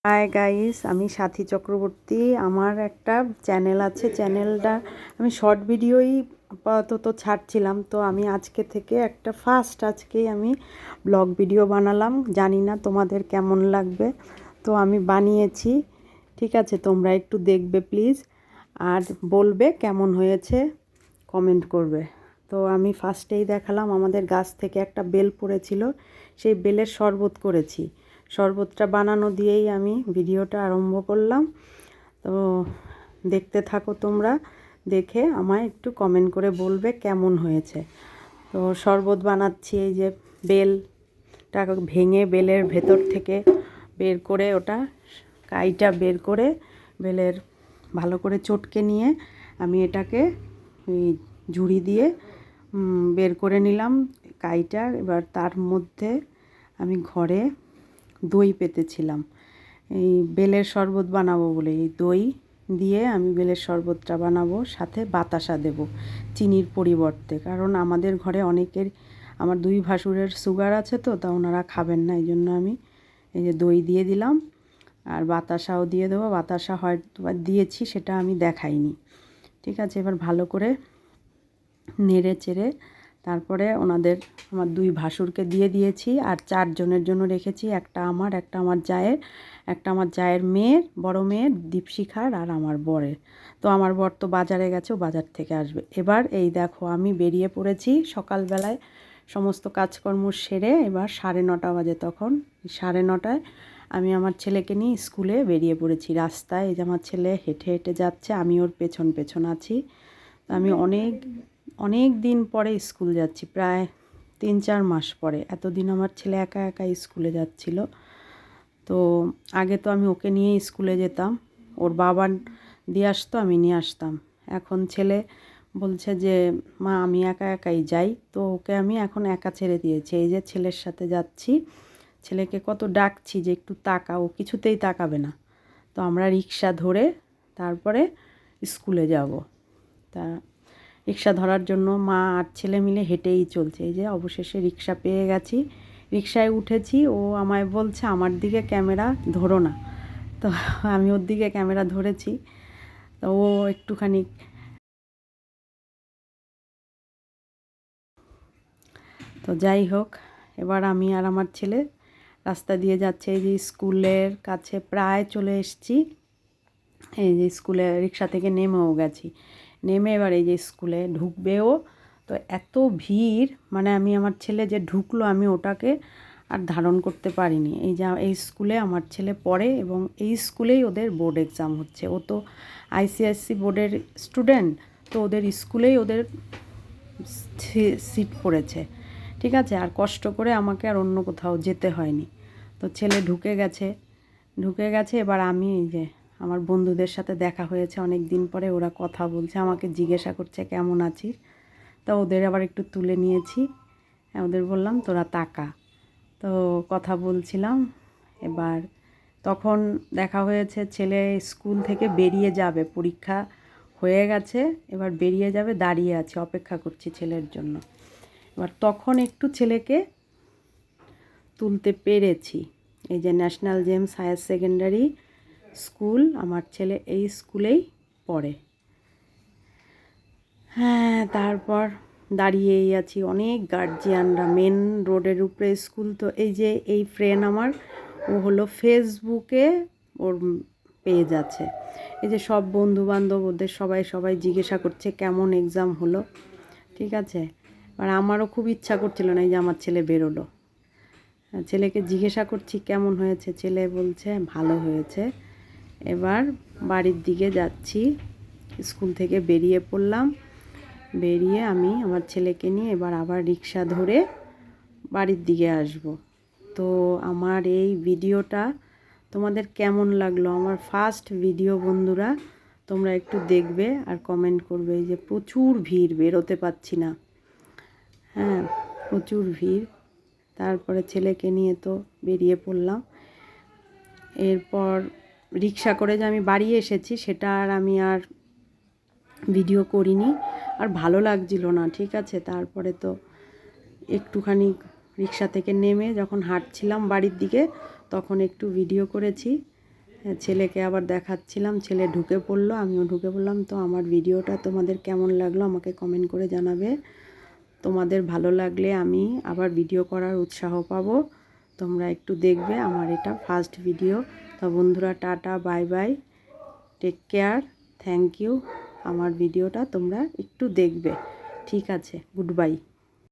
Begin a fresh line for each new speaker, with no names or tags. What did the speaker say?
Hi guys, আমি সাথী চক্রবর্তী। আমার একটা চ্যানেল আছে, চ্যানেলটা আমি শর্ট ভিডিওই আপাতত ছাড়ছিলাম। তো আমি আজকে থেকে আজকেই আমি ব্লগ ভিডিও বানালাম। জানি না তোমাদের কেমন লাগবে, তো আমি বানিয়েছি। ঠিক আছে, তোমরা একটু দেখবে প্লিজ, আর বলবে কেমন হয়েছে, কমেন্ট করবে। তো আমি ফার্স্টেই দেখালাম আমাদের গাছ থেকে একটা বেল পড়েছিল, সেই বেলের শরবত করেছি। শরবতটা বানানো দিয়েই আমি ভিডিওটা আরম্ভ করলাম। তো দেখতে থাকো তোমরা, দেখে আমায় একটু কমেন্ট করে বলবে কেমন হয়েছে। তো শরবত বানাচ্ছি, এই যে বেলটা ভেঙে বেলের ভেতর থেকে বের করে, ওটা কাইটা বের করে বেলের ভালো করে চটকে নিয়ে আমি এটাকে ওই ঝুড়ি দিয়ে বের করে নিলাম কাইটা। এবার তার মধ্যে আমি ঘরে দই পেতেছিলাম, এই বেলের শরবত বানাবো বলে। এই দই দিয়ে আমি বেলের শরবতটা বানাবো, সাথে বাতাসা দেব চিনির পরিবর্তে। কারণ আমাদের ঘরে আমার দুই ভাসুরের সুগার আছে, তো তা ওনারা খাবেন না, এই জন্য আমি এই যে দই দিয়ে দিলাম, আর বাতাসাও দিয়ে দেবো। বাতাসা হয়তো দিয়েছি, সেটা আমি দেখাইনি। ঠিক আছে, এবার ভালো করে নেড়ে চেড়ে তারপরে আমার দুই ভাসুরকে দিয়ে দিয়েছি, আর 4 জনের জন্য রেখেছি। একটা আমার জায়ের, একটা আমার জায়ের মেয়ের, বড় মেয়ের দীপশিখার, আর আমার বরের। তো আমার বর তো বাজারে গেছে, ও বাজার থেকে আসবে। এবার এই দেখো আমি বেরিয়ে পড়েছি সকালবেলায় সমস্ত কাজকর্ম সেরে। এবার 9:30 বাজে। তখন 9:30টায় আমি আমার ছেলেকে নিয়ে স্কুলে বেরিয়ে পড়েছি। রাস্তায় এই যে আমার ছেলে হেঁটে হেঁটে যাচ্ছে, আমি ওর পেছন পেছন আছি। তো আমি অনেক দিন পরে স্কুল যাচ্ছি, প্রায় 3-4 মাস পরে। এতদিন আমার ছেলে একা একা স্কুলে যাচ্ছিল। তো আগে তো আমি ওকে নিয়ে স্কুলে যেতাম, ওর বাবা দিয়ে আসতো, আমি নিয়ে আসতাম। এখন ছেলে বলছে যে মা আমি একা একাই যাই, তো ওকে আমি এখন একা ছেড়ে দিয়েছি। এই যে ছেলের সাথে যাচ্ছি, ছেলেকে কত ডাকছি যে একটু তাকা, ও কিছুতেই তাকাবে না। তো আমরা রিক্সা ধরে তারপরে স্কুলে যাব। তা রিক্সা ধরার জন্য মা আর ছেলে মিলে হেঁটেই চলছে। এই যে অবশেষে রিক্সা পেয়ে গেছি, রিক্সায় উঠেছি। ও আমায় বলছে আমার দিকে ক্যামেরা ধরো না, তো আমি ওর দিকে ক্যামেরা ধরেছি। তো ও একটুখানি, তো যাই হোক, এবার আমি আর আমার ছেলে রাস্তা দিয়ে যাচ্ছে। এই যে স্কুলের কাছে প্রায় চলে এসেছি। এই যে স্কুলে রিক্সা থেকে নেমেও গেছি, নেমে এবার এই যে স্কুলে ঢুকবেও। তো এত ভিড়, মানে আমি আমার ছেলে যে ঢুকলো, আমি ওটাকে আর ধারণ করতে পারিনি। এই স্কুলে আমার ছেলে পড়ে, এবং এই স্কুলেই ওদের বোর্ড এক্সাম হচ্ছে। ও তো আইসিআইসি বোর্ডের স্টুডেন্ট, তো ওদের স্কুলেই ওদের সিট পড়েছে। ঠিক আছে, আর কষ্ট করে আমাকে আর অন্য কোথাও যেতে হয়নি। তো ছেলে ঢুকে গেছে। এবার আমি এই যে আমার বন্ধুদের সাথে দেখা হয়েছে অনেক দিন পরে, ওরা কথা বলছে, আমাকে জিজ্ঞাসা করছে কেমন আছিস। তো ওদের আবার একটু তুলে নিয়েছি, ওদের বললাম তোরা তাকা। তো কথা বলছিলাম। এবার তখন দেখা হয়েছে ছেলে স্কুল থেকে বেরিয়ে যাবে, পরীক্ষা হয়ে গেছে, এবার বেরিয়ে যাবে, দাঁড়িয়ে আছে, অপেক্ষা করছি ছেলের জন্য। এবার তখন একটু ছেলেকে তুলতে পেরেছি। এই যে National Gems Higher Secondary School, আমার ছেলে এই স্কুলেই পড়ে। হ্যাঁ, তারপর দাঁড়িয়েই আছি, অনেক গার্জিয়ানরা, মেন রোডের উপরে স্কুল। তো এই যে এই ফ্রেন্ড আমার, ও হলো ফেসবুকে ওর পেজ আছে। এই যে সব বন্ধুবান্ধব ওদের সবাই জিজ্ঞাসা করছে কেমন এক্সাম হলো। ঠিক আছে, আর আমারও খুব ইচ্ছা করছিল না, এই যে আমার ছেলে বেরোলো। ছেলেকে জিজ্ঞাসা করছি কেমন হয়েছে, ছেলে বলছে ভালো হয়েছে। এবার বাড়ির দিকে যাচ্ছি, স্কুল থেকে বেরিয়ে পড়লাম। বেরিয়ে আমি আমার ছেলেকে নিয়ে এবার আবার রিক্সা ধরে বাড়ির দিকে আসব। তো আমার এই ভিডিওটা তোমাদের কেমন লাগলো, আমার ফার্স্ট ভিডিও বন্ধুরা, তোমরা একটু দেখবে আর কমেন্ট করবে। এই যে প্রচুর ভিড়, বেরোতে পারছি না। হ্যাঁ, প্রচুর ভিড়। তারপরে ছেলেকে নিয়ে তো বেরিয়ে পড়লাম। এরপর রিক্সা করে যে আমি বাড়ি এসেছি, সেটা আর আমি ভিডিও করিনি, আর ভালো লাগছিল না। ঠিক আছে, তারপরে তো একটুখানি রিক্সা থেকে নেমে যখন হাঁটছিলাম বাড়ির দিকে, তখন একটু ভিডিও করেছি। ছেলেকে আবার দেখাচ্ছিলাম, ছেলে ঢুকে পড়লো, আমিও ঢুকে পড়লাম। তো আমার ভিডিওটা তোমাদের কেমন লাগলো আমাকে কমেন্ট করে জানাবে। তোমাদের ভালো লাগলে আমি আবার ভিডিও করার উৎসাহ পাবো। তোমরা একটু দেখবে, আমার এটা ফার্স্ট ভিডিও। তো বন্ধুরা, tata, bye bye, take care, thank you. আমার ভিডিওটা তোমরা একটু দেখবে, ঠিক আছে, গুড বাই।